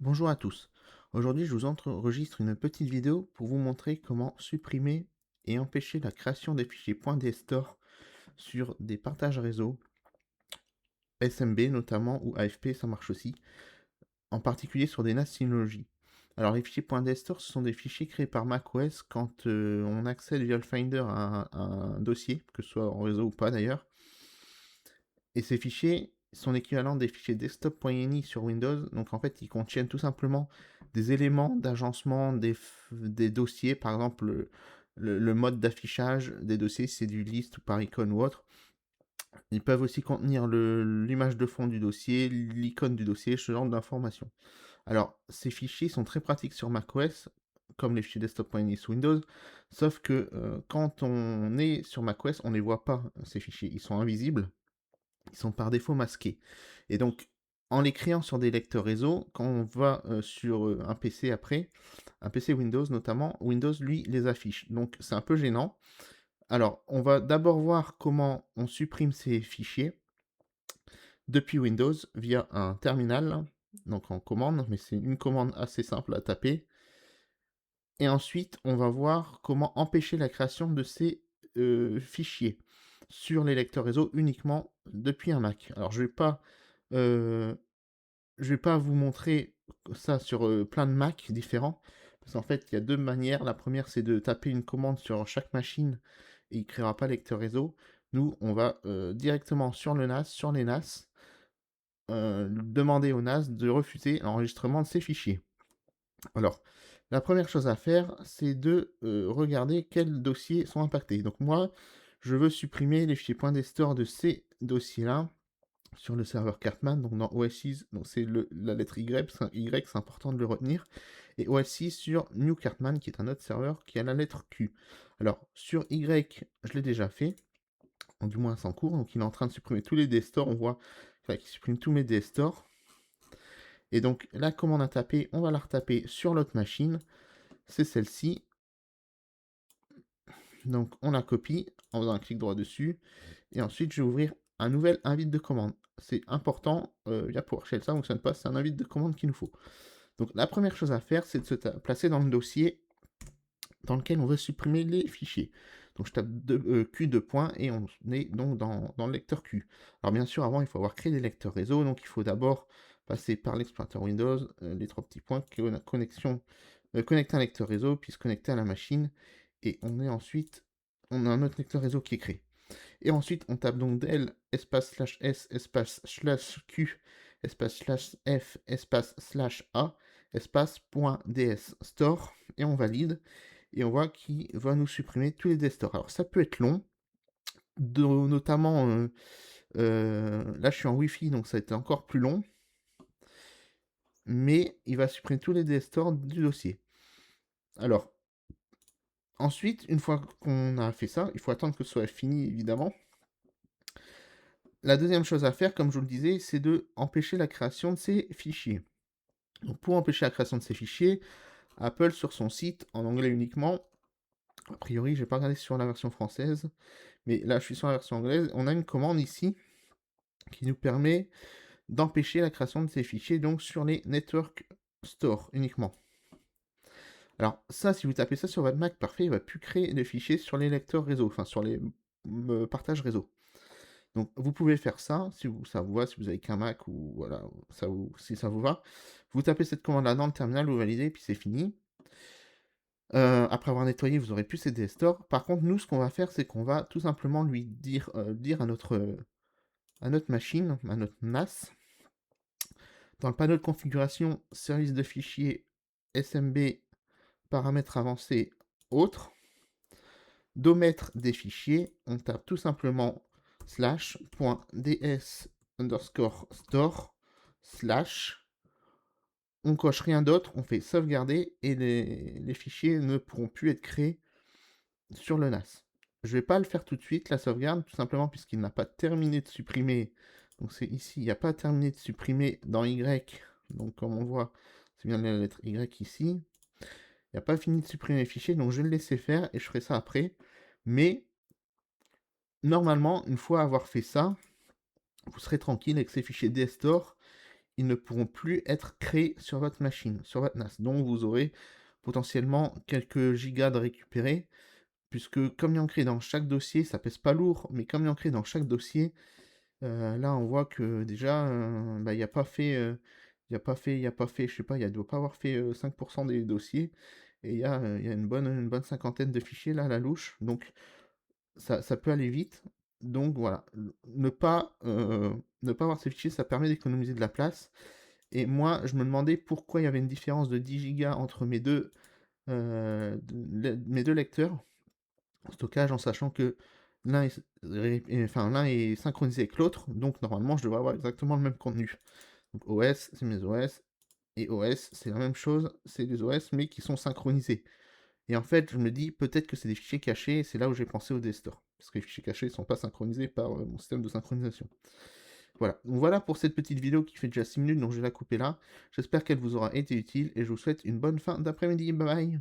Bonjour à tous. Aujourd'hui, je vous enregistre une petite vidéo pour vous montrer comment supprimer et empêcher la création des fichiers .dstore sur des partages réseau, SMB notamment ou AFP, ça marche aussi, en particulier sur des NAS Synology. Alors les fichiers .dstore, ce sont des fichiers créés par macOS quand on accède via le Finder à un dossier, que ce soit en réseau ou pas d'ailleurs. Et ces fichiers sont l'équivalent des fichiers desktop.ini sur Windows. Donc en fait, ils contiennent tout simplement des éléments d'agencement des dossiers, par exemple le mode d'affichage des dossiers, si c'est du list ou par icône ou autre. Ils peuvent aussi contenir l'image de fond du dossier, l'icône du dossier, ce genre d'informations. Alors, ces fichiers sont très pratiques sur macOS, comme les fichiers desktop.ini sur Windows, sauf que quand on est sur macOS, on ne les voit pas, ces fichiers. Ils sont invisibles. Ils sont par défaut masqués. Et donc, en les créant sur des lecteurs réseau, quand on va sur un PC après, un PC Windows notamment, Windows lui les affiche. Donc c'est un peu gênant. Alors, on va d'abord voir comment on supprime ces fichiers depuis Windows via un terminal, donc en commande, mais c'est une commande assez simple à taper. Et ensuite, on va voir comment empêcher la création de ces fichiers sur les lecteurs réseau uniquement depuis un Mac. Alors, euh, je vais pas vous montrer ça sur plein de Mac différents, parce qu'en fait, il y a deux manières. La première, c'est de taper une commande sur chaque machine et il ne créera pas lecteur réseau. Nous, on va directement sur le NAS, sur les NAS, demander au NAS de refuser l'enregistrement de ces fichiers. Alors, la première chose à faire, c'est de regarder quels dossiers sont impactés. Donc moi, je veux supprimer les fichiers .dstore de ces dossiers-là sur le serveur Cartman, donc dans OS6, donc c'est la lettre Y, c'est important de le retenir, et OS6 sur New Cartman, qui est un autre serveur qui a la lettre Q. Alors, sur Y, je l'ai déjà fait, du moins c'est en cours, donc il est en train de supprimer tous les dstores, on voit qu'il supprime tous mes dstores, et donc la commande à taper, on va la retaper sur l'autre machine, c'est celle-ci, donc on la copie en faisant un clic droit dessus, et ensuite je vais ouvrir un nouvel invite de commande. C'est important, via PowerShell, ça ne fonctionne pas, c'est un invite de commande qu'il nous faut. Donc la première chose à faire, c'est de se placer dans le dossier dans lequel on veut supprimer les fichiers. Donc je tape Q de points et on est donc dans le lecteur Q. Alors bien sûr, avant, il faut avoir créé des lecteurs réseau, donc il faut d'abord passer par l'explorateur Windows, les trois petits points, connecter un lecteur réseau, puis se connecter à la machine, et on a un autre lecteur réseau qui est créé. Et ensuite, on tape donc del espace slash s espace slash q espace slash f espace slash a espace point ds store et on valide et on voit qu'il va nous supprimer tous les destores. Alors ça peut être long, notamment là je suis en Wi-Fi donc ça a été encore plus long, mais il va supprimer tous les destores du dossier. Alors ensuite, une fois qu'on a fait ça, il faut attendre que ce soit fini évidemment. La deuxième chose à faire, comme je vous le disais, c'est de empêcher la création de ces fichiers. Donc pour empêcher la création de ces fichiers, Apple sur son site, en anglais uniquement, a priori je n'ai pas regardé sur la version française, mais là je suis sur la version anglaise, on a une commande ici qui nous permet d'empêcher la création de ces fichiers donc sur les Network Store uniquement. Alors ça, si vous tapez ça sur votre Mac, parfait, il ne va plus créer de fichiers sur les lecteurs réseau, enfin sur les partages réseau. Donc vous pouvez faire ça, si ça vous va, si vous avez qu'un Mac ou voilà, si ça vous va. Vous tapez cette commande-là dans le terminal, vous validez, puis c'est fini. Après avoir nettoyé, vous aurez plus ces dstores. Par contre, nous, ce qu'on va faire, c'est qu'on va tout simplement lui dire à notre machine, à notre NAS, dans le panneau de configuration, service de fichiers SMB, paramètres avancés, autres, d'omettre des fichiers, on tape tout simplement /ds_store/ on coche rien d'autre, on fait sauvegarder et les fichiers ne pourront plus être créés sur le NAS. Je ne vais pas le faire tout de suite, la sauvegarde, tout simplement puisqu'il n'a pas terminé de supprimer. Donc c'est ici, il n'y a pas terminé de supprimer dans Y. Donc comme on voit, c'est bien la lettre Y ici. Il n'a pas fini de supprimer les fichiers, donc je vais le laisser faire et je ferai ça après. Mais normalement, une fois avoir fait ça, vous serez tranquille avec ces fichiers dstore. ils ne pourront plus être créés sur votre machine, sur votre NAS. Donc vous aurez potentiellement quelques gigas de récupérer, puisque comme il est ancré dans chaque dossier, ça pèse pas lourd, mais comme il est ancré dans chaque dossier, là on voit que déjà, bah, il y a pas fait, je sais pas, il doit pas avoir fait, 5 des dossiers et il y a une bonne cinquantaine de fichiers là à la louche, donc ça peut aller vite. Donc voilà, ne pas avoir ces fichiers, ça permet d'économiser de la place et moi, je me demandais pourquoi il y avait une différence de 10 gigas entre mes 2 lecteurs en stockage, en sachant que l'un est synchronisé avec l'autre, donc normalement, je devrais avoir exactement le même contenu. Donc OS, c'est mes OS et OS, c'est la même chose, c'est des OS mais qui sont synchronisés. Et en fait, je me dis peut-être que c'est des fichiers cachés et c'est là où j'ai pensé au Desktore. Parce que les fichiers cachés ne sont pas synchronisés par mon système de synchronisation. Voilà. Donc voilà pour cette petite vidéo qui fait déjà 6 minutes, donc je vais la couper là. J'espère qu'elle vous aura été utile et je vous souhaite une bonne fin d'après-midi. Bye bye.